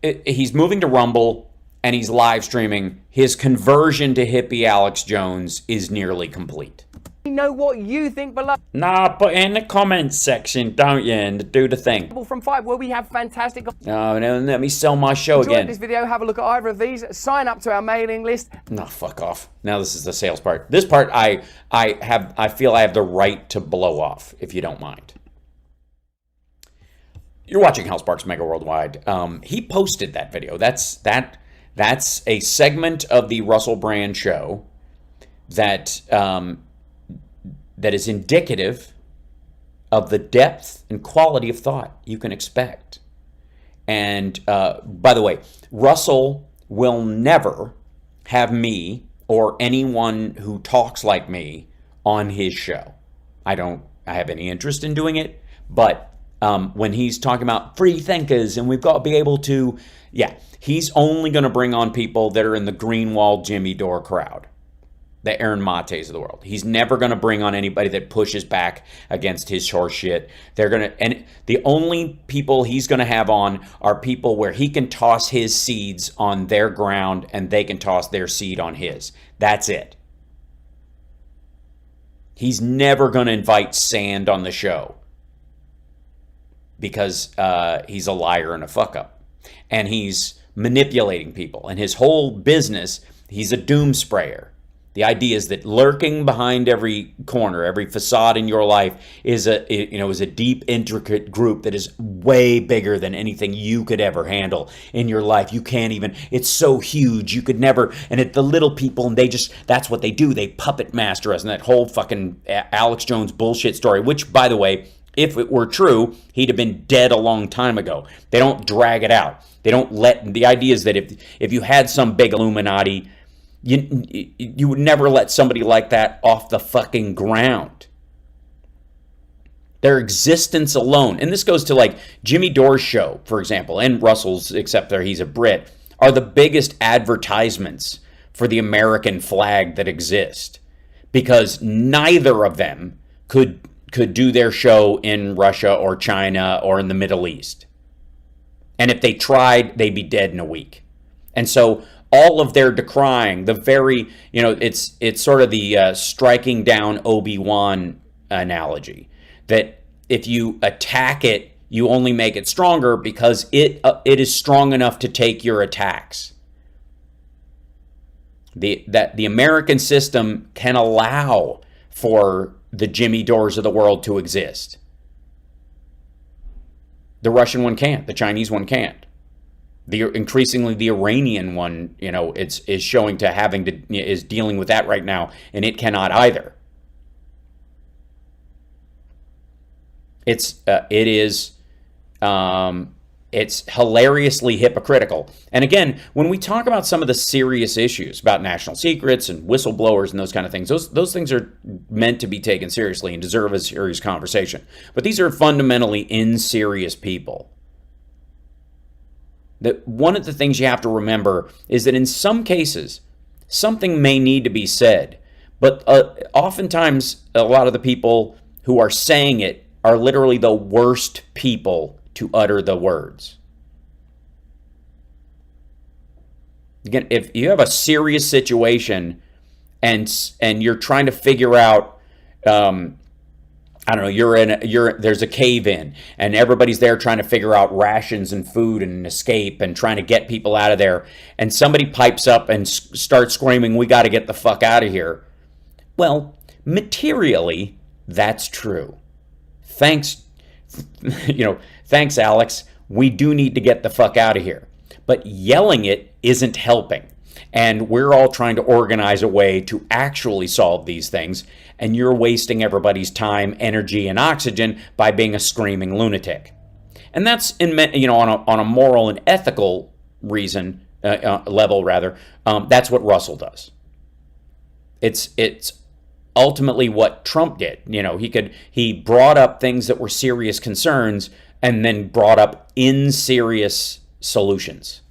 he's moving to Rumble and he's live streaming. His conversion to hippie Alex Jones is nearly complete. Know what you think below. Nah, put in the comments section, don't you? And do the thing. From 5, where we have fantastic. No, let me sell my show Enjoyed again. This video, have a look at either of these. Sign up to our mailing list. No, fuck off. Now this is the sales part. This part I feel I have the right to blow off, if you don't mind. You're watching Hal Sparks Mega Worldwide. He posted that video. That's a segment of the Russell Brand show that that is indicative of the depth and quality of thought you can expect. And by the way, Russell will never have me or anyone who talks like me on his show. I don't have any interest in doing it, but when he's talking about free thinkers and we've got to be able to, yeah, he's only going to bring on people that are in the Greenwald Jimmy Dore crowd, the Aaron Mates of the world. He's never going to bring on anybody that pushes back against his horse shit. And the only people he's going to have on are people where he can toss his seeds on their ground and they can toss their seed on his. That's it. He's never going to invite Sand on the show because he's a liar and a fuck up. And he's manipulating people. And his whole business, he's a doom sprayer. The idea is that lurking behind every corner, every facade in your life is a deep, intricate group that is way bigger than anything you could ever handle in your life. You can't even, it's so huge, you could never, and the little people, and that's what they do. They puppet master us. And that whole fucking Alex Jones bullshit story, which, by the way, if it were true, he'd have been dead a long time ago. They don't drag it out. They don't the idea is that if you had some big Illuminati, you would never let somebody like that off the fucking ground. Their existence alone, and this goes to like Jimmy Dore's show, for example, and Russell's, except that he's a Brit, are the biggest advertisements for the American flag that exist, because neither of them could do their show in Russia or China or in the Middle East. And if they tried, they'd be dead in a week. And so all of their decrying, the very, it's sort of the striking down Obi-Wan analogy, that if you attack it, you only make it stronger because it is strong enough to take your attacks. The American system can allow for the Jimmy Dores of the world to exist. The Russian one can't. The Chinese one can't. Increasingly, the Iranian one, is showing to is dealing with that right now, and it cannot either. It's hilariously hypocritical. And again, when we talk about some of the serious issues about national secrets and whistleblowers and those kind of things, those things are meant to be taken seriously and deserve a serious conversation. But these are fundamentally inserious people. That one of the things you have to remember is that in some cases, something may need to be said, but oftentimes a lot of the people who are saying it are literally the worst people to utter the words. Again, if you have a serious situation and you're trying to figure out, I don't know, there's a cave in and everybody's there trying to figure out rations and food and escape and trying to get people out of there, and somebody pipes up and starts screaming, "We got to get the fuck out of here." Well, materially, that's true. Thanks, thanks, Alex. We do need to get the fuck out of here. But yelling it isn't helping. And we're all trying to organize a way to actually solve these things. And you're wasting everybody's time, energy, and oxygen by being a screaming lunatic. And that's on a moral and ethical level, that's what Russell does. It's ultimately what Trump did. He brought up things that were serious concerns and then brought up inserious solutions.